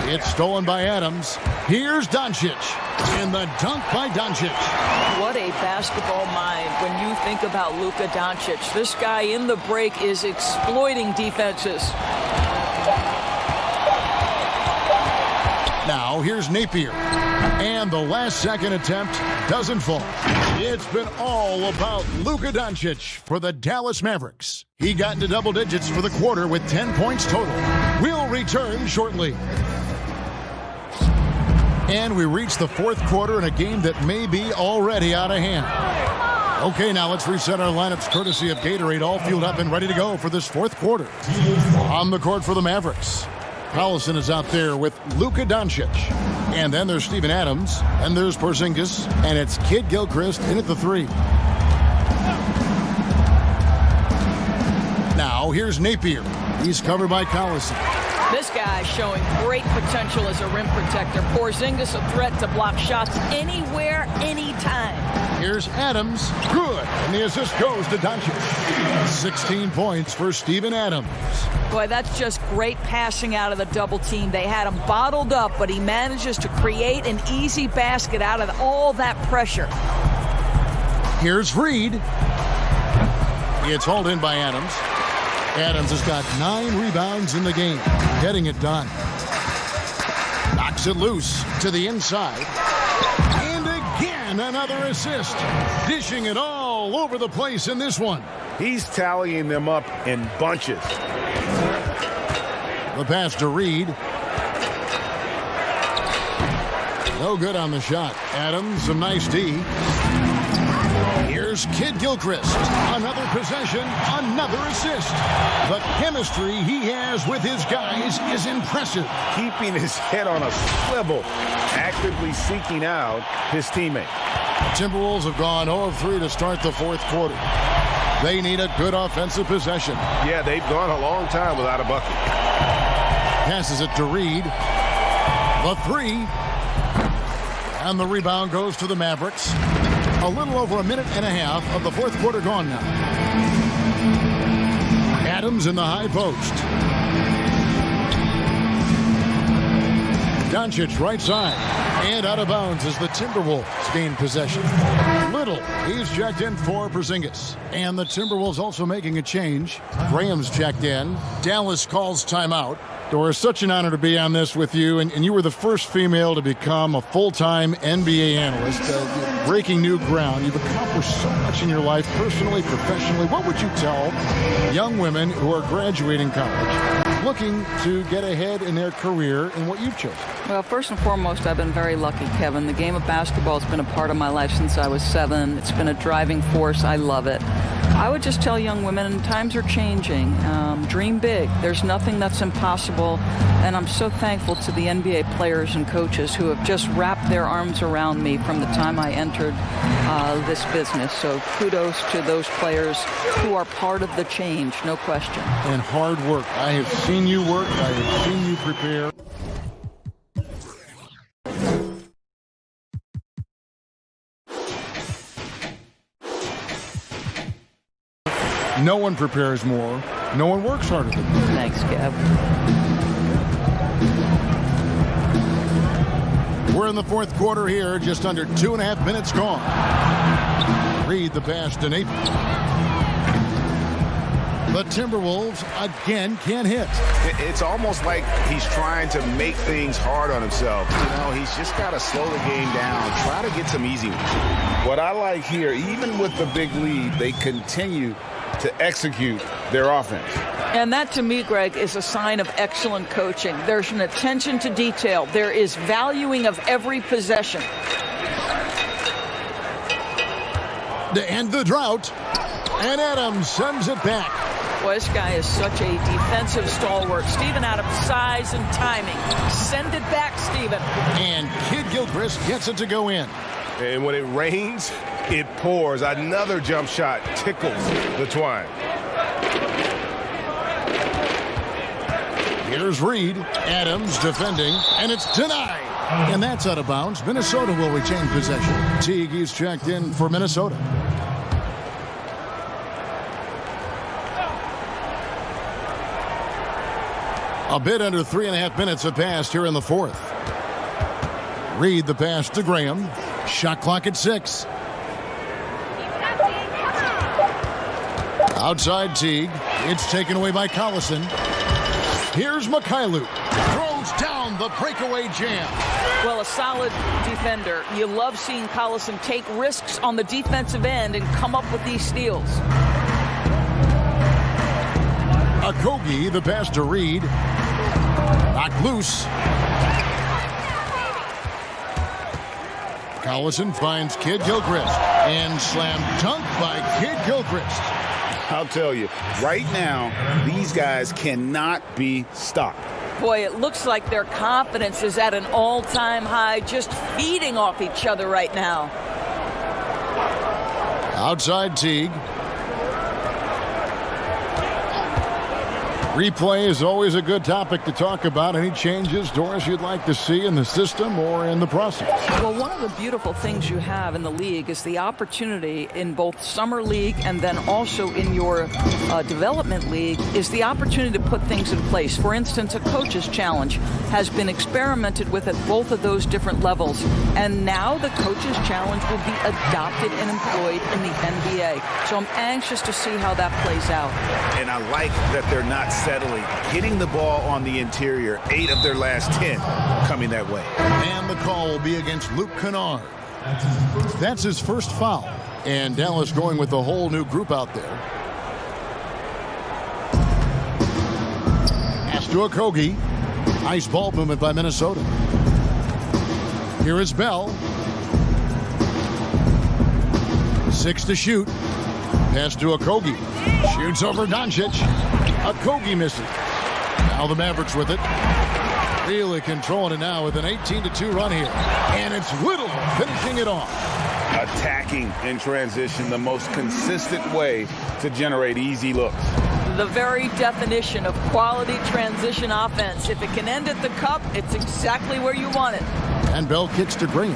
It's stolen by Adams. Here's Doncic. And the dunk by Doncic. What a basketball mind when you think about Luka Doncic. This guy in the break is exploiting defenses. Now here's Napier. And the last second attempt doesn't fall. It's been all about Luka Doncic for the Dallas Mavericks. He got into double digits for the quarter with 10 points total. We'll return shortly. And we reach the fourth quarter in a game that may be already out of hand. Okay, now let's reset our lineups courtesy of Gatorade, all fueled up and ready to go for this fourth quarter. On the court for the Mavericks, Collison is out there with Luka Doncic. And then there's Steven Adams, and there's Porzingis, and it's Kid Gilchrist in at the 3. Now here's Napier. He's covered by Collison. This guy showing great potential as a rim protector. Porzingis a threat to block shots anywhere, anytime. Here's Adams. Good. And the assist goes to Doncic. 16 points for Steven Adams. Boy, that's just great passing out of the double team. They had him bottled up, but he manages to create an easy basket out of all that pressure. Here's Reed. It's hauled in by Adams. Adams has got 9 rebounds in the game, getting it done. Knocks it loose to the inside. And again, another assist. Dishing it all over the place in this one. He's tallying them up in bunches. The pass to Reed. No good on the shot. Adams, some nice D. Here's Kid Gilchrist. Another possession, another assist. The chemistry he has with his guys is impressive. Keeping his head on a swivel, actively seeking out his teammate. Timberwolves have gone 0 of 3 to start the fourth quarter. They need a good offensive possession. Yeah, they've gone a long time without a bucket. Passes it to Reed. The three. And the rebound goes to the Mavericks. A little over a minute and a half of the fourth quarter gone now. Adams in the high post. Doncic right side. And out of bounds as the Timberwolves gain possession. Little, he's checked in for Porzingis. And the Timberwolves also making a change. Graham's checked in. Dallas calls timeout. Doris, such an honor to be on this with you, and you were the first female to become a full-time NBA analyst, breaking new ground. You've accomplished so much in your life, personally, professionally. What would you tell young women who are graduating college, looking to get ahead in their career in what you've chosen? Well, first and foremost, I've been very lucky, Kevin. The game of basketball has been a part of my life since I was 7. It's been a driving force. I love it. I would just tell young women, times are changing. Dream big. There's nothing that's impossible. And I'm so thankful to the NBA players and coaches who have just wrapped their arms around me from the time I entered this business. So kudos to those players who are part of the change, no question. And hard work. I have seen you work. I have seen you prepare. No one prepares more. No one works harder than you. Thanks, Kev. We're in the fourth quarter here. Just under 2.5 minutes gone. Reed the pass to Nathan. The Timberwolves again can't hit. It's almost like he's trying to make things hard on himself. You know, he's just got to slow the game down, try to get some easy ones. What I like here, even with the big lead, they continue to execute their offense. And that, to me, Greg, is a sign of excellent coaching. There's an attention to detail. There is valuing of every possession. To end the drought, and Adams sends it back. Boy, this guy is such a defensive stalwart. Steven Adams, size and timing. Send it back, Steven. And Kid Gilchrist gets it to go in. And when it rains, it pours. Another jump shot tickles the twine. Here's Reed. Adams defending, and it's denied. And that's out of bounds. Minnesota will retain possession. Teague is checked in for Minnesota. A bit under 3.5 minutes have passed here in the fourth. Reed the pass to Graham. Shot clock at 6. Outside Teague. It's taken away by Collison. Here's Mikhailuk. Throws down the breakaway jam. Well, a solid defender. You love seeing Collison take risks on the defensive end and come up with these steals. Okogie, the pass to Reed. Knocked loose. Collison finds Kid Gilchrist. And slam dunk by Kid Gilchrist. I'll tell you, right now, these guys cannot be stopped. Boy, it looks like their confidence is at an all-time high, just feeding off each other right now. Outside Teague. Replay is always a good topic to talk about. Any changes, Doris, you'd like to see in the system or in the process? Well, one of the beautiful things you have in the league is the opportunity in both Summer League and then also in your development league is the opportunity to put things in place. For instance, a coach's challenge has been experimented with at both of those different levels. And now the coach's challenge will be adopted and employed in the NBA. So I'm anxious to see how that plays out. And I like that they're not settling, hitting the ball on the interior. 8 of their last 10 coming that way. And the call will be against Luke Kennard. That's his first foul. And Dallas going with a whole new group out there. Pass to Okogie. Nice ball movement by Minnesota. Here is Bell. 6 to shoot. Pass to Okogie. Shoots over Doncic. Okogie misses. Now the Mavericks with it. Really controlling it now with an 18-2 run here. And it's Whittle finishing it off. Attacking in transition, the most consistent way to generate easy looks. The very definition of quality transition offense. If it can end at the cup, it's exactly where you want it. And Bell kicks to Green.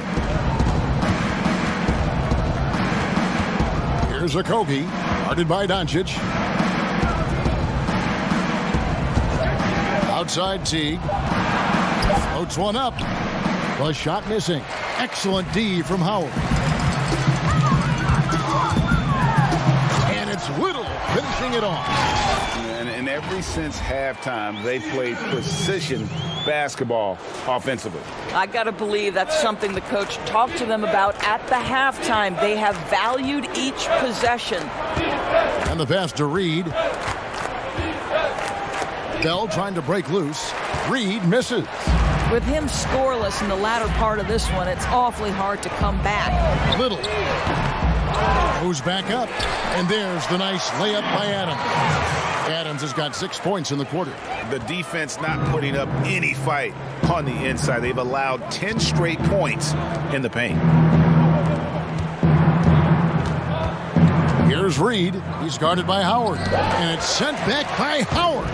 Here's Okogie, guarded by Doncic. Outside Teague. Floats one up. The shot missing. Excellent D from Howard. And it's Whittle finishing it off. And ever since halftime, they played precision basketball offensively. I got to believe that's something the coach talked to them about at the halftime. They have valued each possession. And the pass to Reed. Bell trying to break loose. Reed misses. With him scoreless in the latter part of this one, it's awfully hard to come back. Little goes back up, and there's the nice layup by Adams. Adams has got 6 points in the quarter. The defense not putting up any fight on the inside. They've allowed 10 straight points in the paint. Here's Reed. He's guarded by Howard, and it's sent back by Howard.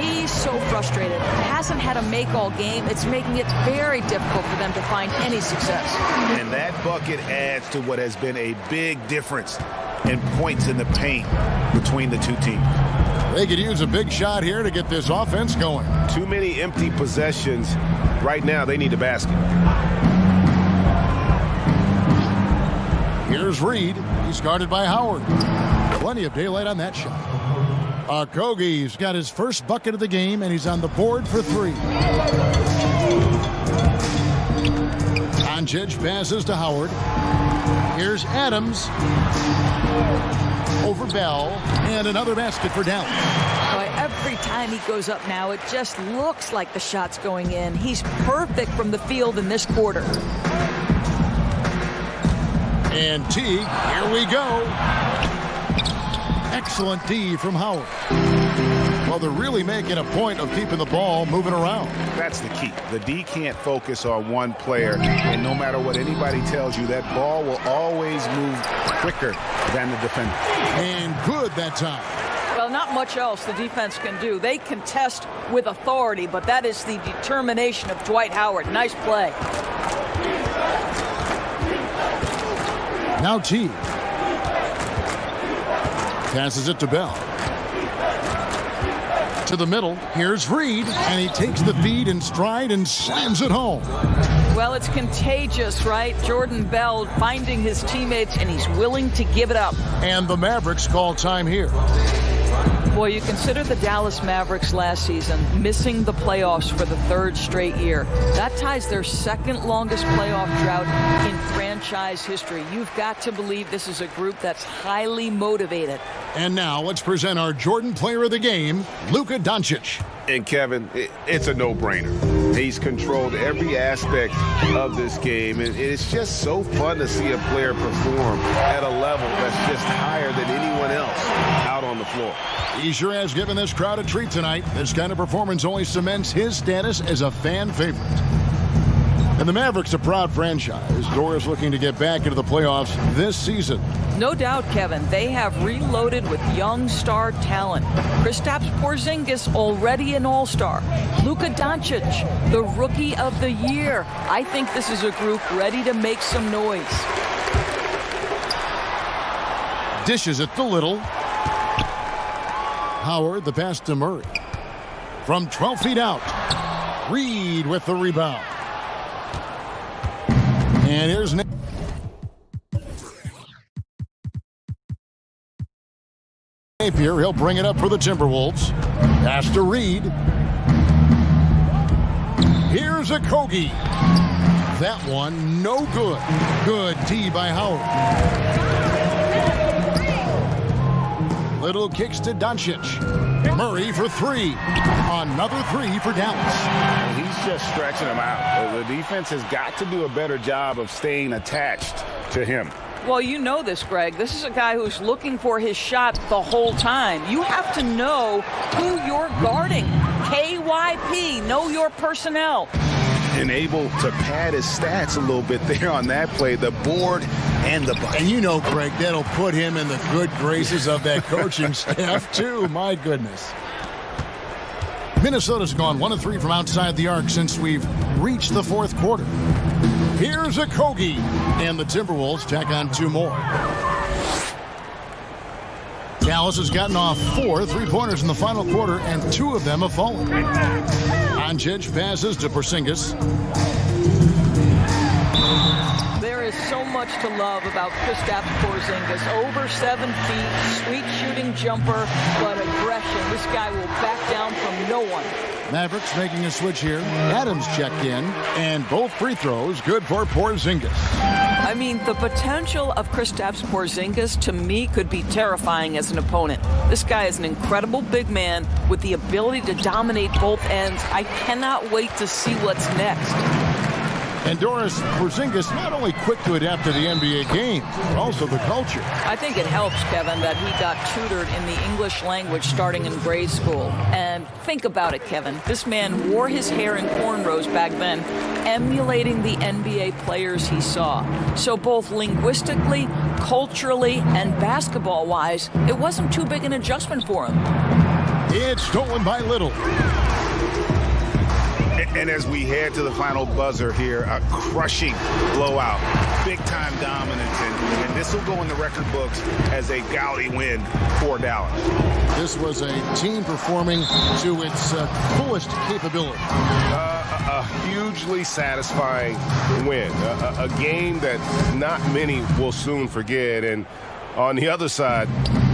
He's so frustrated. Hasn't had a make all game. It's making it very difficult for them to find any success. And that bucket adds to what has been a big difference in points in the paint between the two teams. They could use a big shot here to get this offense going. Too many empty possessions. Right now, they need a basket. Here's Reed. He's guarded by Howard. Plenty of daylight on that shot. Okogie's got his first bucket of the game, and he's on the board for 3. Doncic passes to Howard. Here's Adams. Over Bell. And another basket for Dallas. Boy, every time he goes up now, it just looks like the shot's going in. He's perfect from the field in this quarter. And Teague, here we go. Excellent D from Howard. Well, they're really making a point of keeping the ball moving around. That's the key. The D can't focus on one player, and no matter what anybody tells you, that ball will always move quicker than the defender. And good that time. Well, not much else the defense can do. They contest with authority, but that is the determination of Dwight Howard. Nice play. Now Teague. Passes it to Bell. To the middle. Here's Reed. And he takes the feed in stride and slams it home. Well, it's contagious, right? Jordan Bell finding his teammates, and he's willing to give it up. And the Mavericks call time here. Boy, you consider the Dallas Mavericks last season missing the playoffs for the 3rd straight year. That ties their 2nd longest playoff drought in franchise history. You've got to believe this is a group that's highly motivated. And now let's present our Jordan Player of the Game, Luka Doncic. And Kevin, it's a no-brainer. He's controlled every aspect of this game, and it's just so fun to see a player perform at a level that's just higher than anyone else out on the floor. He sure has given this crowd a treat tonight. This kind of performance only cements his status as a fan favorite. And the Mavericks, a proud franchise. Doris looking to get back into the playoffs this season. No doubt, Kevin. They have reloaded with young star talent. Kristaps Porzingis already an all-star. Luka Doncic, the Rookie of the Year. I think this is a group ready to make some noise. Dishes it to Little. Howard, the pass to Murray. From 12 feet out. Reed with the rebound. And here's Napier. He'll bring it up for the Timberwolves. Pass to Reed. Here's Okogie. That one, no good. Good D by Howard. Little kicks to Doncic. Murray for three. Another three for Dallas. And he's just stretching them out. The defense has got to do a better job of staying attached to him. Well, you know this, Greg. This is a guy who's looking for his shot the whole time. You have to know who you're guarding. KYP, know your personnel. And able to pad his stats a little bit there on that play, the board and the bucket. And you know, Craig, that'll put him in the good graces of that coaching staff, too. My goodness. Minnesota's gone 1 of 3 from outside the arc since we've reached the fourth quarter. Here's a Kogi, and the Timberwolves tack on 2 more. Dallas has gotten off 4 3-pointers in the final quarter, and 2 of them have fallen. Doncic passes to Porzingis. There is so much to love about Kristaps Porzingis. Over 7 feet, sweet shooting jumper, but aggression. This guy will back down from no one. Mavericks making a switch here. Adams checked in, and both free throws good for Porzingis. I mean, the potential of Kristaps Porzingis, to me, could be terrifying as an opponent. This guy is an incredible big man with the ability to dominate both ends. I cannot wait to see what's next. And Doris, Porzingis not only quick to adapt to the NBA game, but also the culture. I think it helps, Kevin, that he got tutored in the English language starting in grade school. And think about it, Kevin. This man wore his hair in cornrows back then, emulating the NBA players he saw. So both linguistically, culturally, and basketball-wise, it wasn't too big an adjustment for him. It's stolen by Little. And as we head to the final buzzer here, a crushing blowout, big-time dominance, and this will go in the record books as a gaudy win for Dallas. This was a team performing to its fullest capability. A hugely satisfying win, a game that not many will soon forget, and on the other side,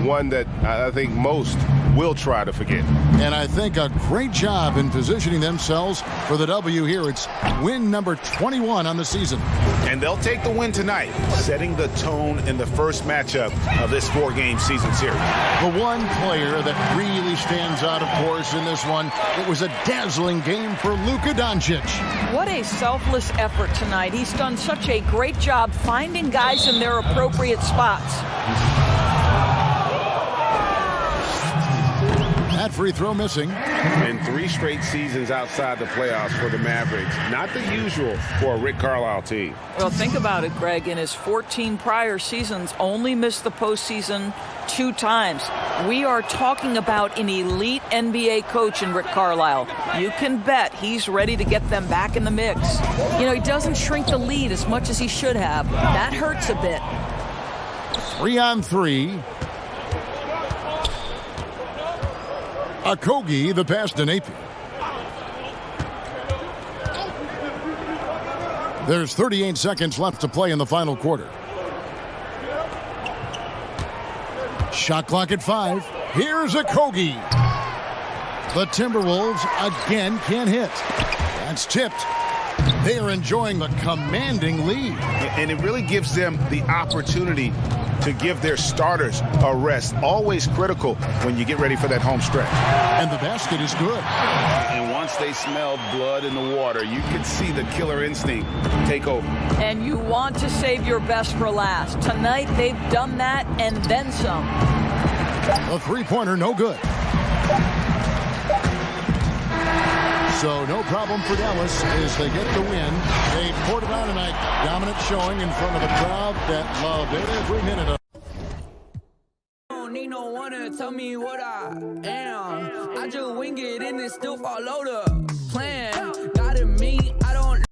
one that I think most will try to forget. And I think a great job in positioning themselves for the W here. It's win number 21 on the season. And they'll take the win tonight, setting the tone in the first matchup of this 4-game season series. The one player that really stands out, of course, in this one, it was a dazzling game for Luka Doncic. What a selfless effort tonight. He's done such a great job finding guys in their appropriate spots. That free throw missing. And 3 straight seasons outside the playoffs for the Mavericks. Not the usual for a Rick Carlisle team. Well, think about it, Greg. In his 14 prior seasons, only missed the postseason 2 times. We are talking about an elite NBA coach in Rick Carlisle. You can bet he's ready to get them back in the mix. You know, he doesn't shrink the lead as much as he should have. That hurts a bit. 3-on-3. Kogi, the pass to Napier. There's 38 seconds left to play in the final quarter. Shot clock at 5. Here's a Kogi. The Timberwolves again can't hit. That's tipped. They are enjoying the commanding lead. And it really gives them the opportunity to give their starters a rest. Always critical when you get ready for that home stretch. And the basket is good. And once they smelled blood in the water, you could see the killer instinct take over. And you want to save your best for last. Tonight, they've done that and then some. A three-pointer, no good. So no problem for Dallas as they get the win. They poured it on tonight. Dominant showing in front of a crowd that loved every minute of it. Don't need no one to tell me what I am. I just wing it and it still follow the plan.